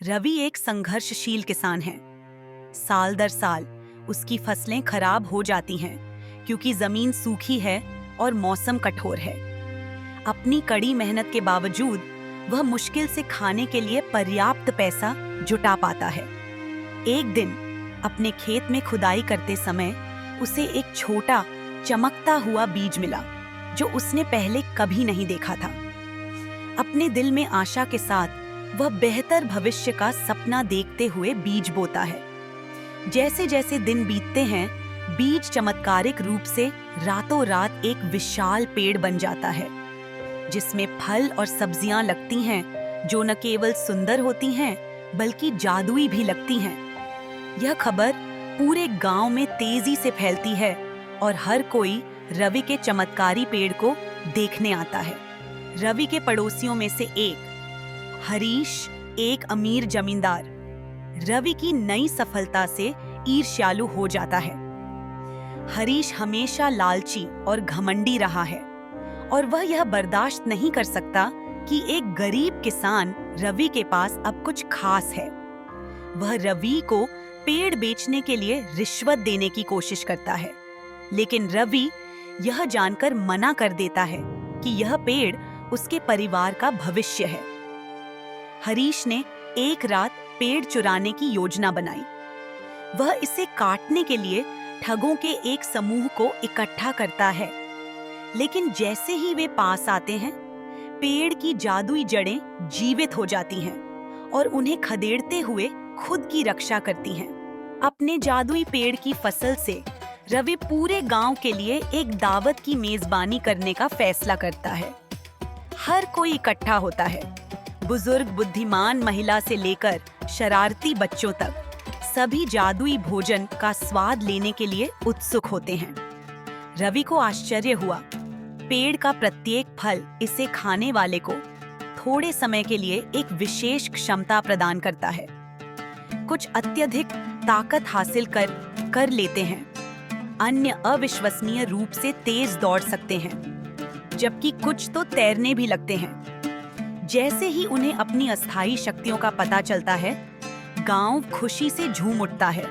रवि एक संघर्षशील किसान है। साल दर साल उसकी फसलें खराब हो जाती हैं क्योंकि जमीन सूखी है और मौसम कठोर है। अपनी कड़ी मेहनत के बावजूद वह मुश्किल से खाने के लिए पर्याप्त पैसा जुटा पाता है। एक दिन अपने खेत में खुदाई करते समय उसे एक छोटा चमकता हुआ बीज मिला जो उसने पहले कभी नहीं देखा था। अपने दिल में आशा के साथ वह बेहतर भविष्य का सपना देखते हुए बीज बोता है। जैसे जैसे दिन बीतते हैं, बीज चमत्कारिक रूप से रातों रात एक विशाल पेड़ बन जाता है जिसमें फल और सब्जियां लगती हैं जो न केवल सुंदर होती हैं बल्कि जादुई भी लगती हैं। यह खबर पूरे गांव में तेजी से फैलती है और हर कोई रवि के चमत्कारी पेड़ को देखने आता है। रवि के पड़ोसियों में से एक हरीश, एक अमीर जमींदार, रवि की नई सफलता से ईर्ष्यालु हो जाता है। हरीश हमेशा लालची और घमंडी रहा है और वह यह बर्दाश्त नहीं कर सकता कि एक गरीब किसान रवि के पास अब कुछ खास है। वह रवि को पेड़ बेचने के लिए रिश्वत देने की कोशिश करता है, लेकिन रवि यह जानकर मना कर देता है कि यह पेड़ उसके परिवार का भविष्य है। हरीश ने एक रात पेड़ चुराने की योजना बनाई। वह इसे काटने के लिए ठगों के एक समूह को इकट्ठा करता है, लेकिन जैसे ही वे पास आते हैं, पेड़ की जादुई जड़ें जीवित हो जाती हैं और उन्हें खदेड़ते हुए खुद की रक्षा करती हैं। अपने जादुई पेड़ की फसल से रवि पूरे गांव के लिए एक दावत की मेजबानी करने का फैसला करता है। हर कोई इकट्ठा होता है, बुजुर्ग, बुद्धिमान महिला से लेकर शरारती बच्चों तक। सभी जादुई भोजन का स्वाद लेने के लिए उत्सुक होते हैं। रवि को आश्चर्य हुआ। पेड़ का प्रत्येक फल इसे खाने वाले को थोड़े समय के लिए एक विशेष क्षमता प्रदान करता है। कुछ अत्यधिक ताकत हासिल कर लेते हैं, अन्य अविश्वसनीय रूप से तेज दौड़ सकते हैं, जबकि कुछ तो तैरने भी लगते हैं। जैसे ही उन्हें अपनी अस्थायी शक्तियों का पता चलता है, गांव खुशी से झूम उठता है।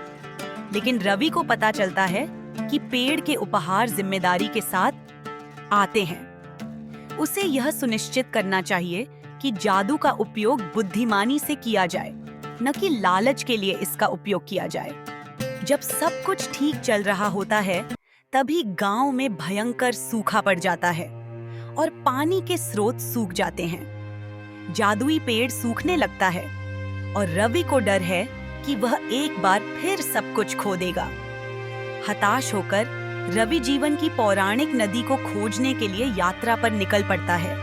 लेकिन रवि को पता चलता है कि पेड़ के उपहार जिम्मेदारी के साथ आते हैं। उसे यह सुनिश्चित करना चाहिए कि जादू का उपयोग बुद्धिमानी से किया जाए, न कि लालच के लिए इसका उपयोग किया जाए। जब सब कुछ ठीक चल रहा होता है, तभी गांव में भयंकर सूखा पड़ जाता है और पानी के स्रोत सूख जाते हैं। जादुई पेड़ सूखने लगता है और रवि को डर है कि वह एक बार फिर सब कुछ खो देगा। हताश होकर रवि जीवन की पौराणिक नदी को खोजने के लिए यात्रा पर निकल पड़ता है,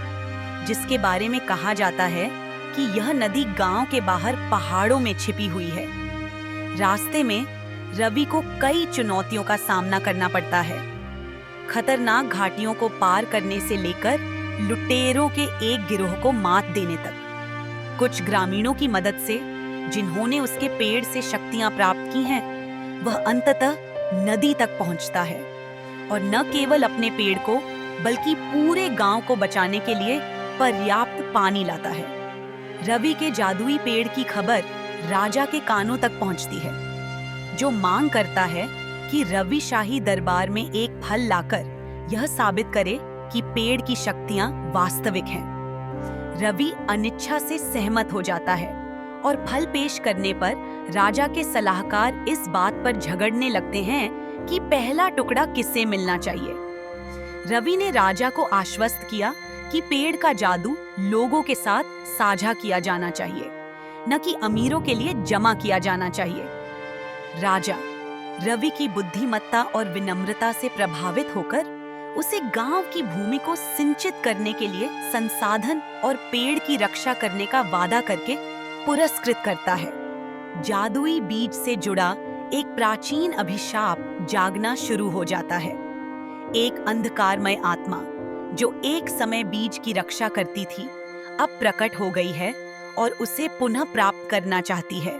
जिसके बारे में कहा जाता है कि यह नदी गांव के बाहर पहाड़ों में छिपी हुई है। रास्ते में रवि को कई चुनौतियों का सामना करना पड़ता है, खतरनाक घाटियों को पार करने से लेकर लुटेरों के एक गिरोह को मात देने तक। कुछ ग्रामीणों की मदद से, जिन्होंने उसके पेड़ से शक्तियां प्राप्त की हैं, वह अंततः नदी तक पहुंचता है और न केवल अपने पेड़ को बल्कि पूरे गांव को बचाने के लिए पर्याप्त पानी लाता है। रवि के जादुई पेड़ की खबर राजा के कानों तक पहुंचती है, जो मांग करता है कि रवि शाही दरबार में एक फल लाकर यह साबित करे कि पेड़ की शक्तियां वास्तविक हैं। रवि अनिच्छा से सहमत हो जाता है और फल पेश करने पर राजा के सलाहकार इस बात पर झगड़ने लगते हैं कि पहला टुकड़ा किसे मिलना चाहिए। रवि ने राजा को आश्वस्त किया कि पेड़ का जादू लोगों के साथ साझा किया जाना चाहिए, न कि अमीरों के लिए जमा किया जाना चाहिए। राजा रवि की बुद्धिमत्ता और विनम्रता से प्रभावित होकर उसे गांव की भूमि को सिंचित करने के लिए संसाधन और पेड़ की रक्षा करने का वादा करके पुरस्कृत करता है। जादुई बीज से जुड़ा एक प्राचीन अभिशाप जागना शुरू हो जाता है। एक अंधकारमय आत्मा जो एक समय बीज की रक्षा करती थी, अब प्रकट हो गई है और उसे पुनः प्राप्त करना चाहती है।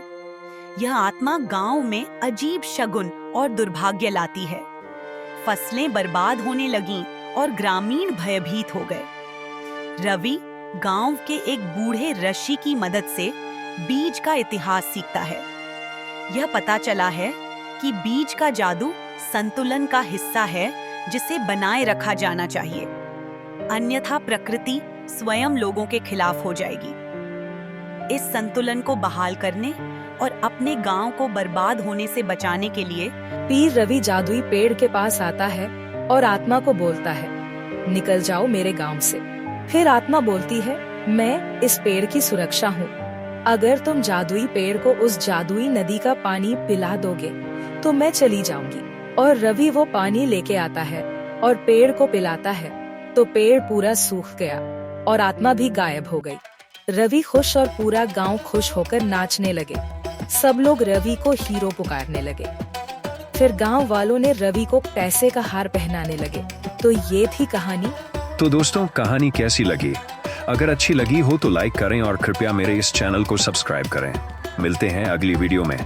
यह आत्मा गांव में अजीब शगुन और दुर्भाग्य लाती है। फसलें बर्बाद होने लगीं और ग्रामीण भयभीत हो गए। रवि गांव के एक बूढ़े ऋषि की मदद से बीज का इतिहास सीखता है। यह पता चला है कि बीज का जादू संतुलन का हिस्सा है जिसे बनाए रखा जाना चाहिए, अन्यथा प्रकृति स्वयं लोगों के खिलाफ हो जाएगी। इस संतुलन को बहाल करने और अपने गांव को बर्बाद होने से बचाने के लिए पीर रवि जादुई पेड़ के पास आता है और आत्मा को बोलता है, निकल जाओ मेरे गांव से। फिर आत्मा बोलती है, मैं इस पेड़ की सुरक्षा हूँ। अगर तुम जादुई पेड़ को उस जादुई नदी का पानी पिला दोगे तो मैं चली जाऊंगी। और रवि वो पानी लेके आता है और पेड़ को पिलाता है, तो पेड़ पूरा सूख गया और आत्मा भी गायब हो गई। रवि खुश और पूरा गांव खुश होकर नाचने लगे। सब लोग रवि को हीरो पुकारने लगे। फिर गांव वालों ने रवि को पैसे का हार पहनाने लगे। तो ये थी कहानी। तो दोस्तों, कहानी कैसी लगी? अगर अच्छी लगी हो तो लाइक करें और कृपया मेरे इस चैनल को सब्सक्राइब करें। मिलते हैं अगली वीडियो में।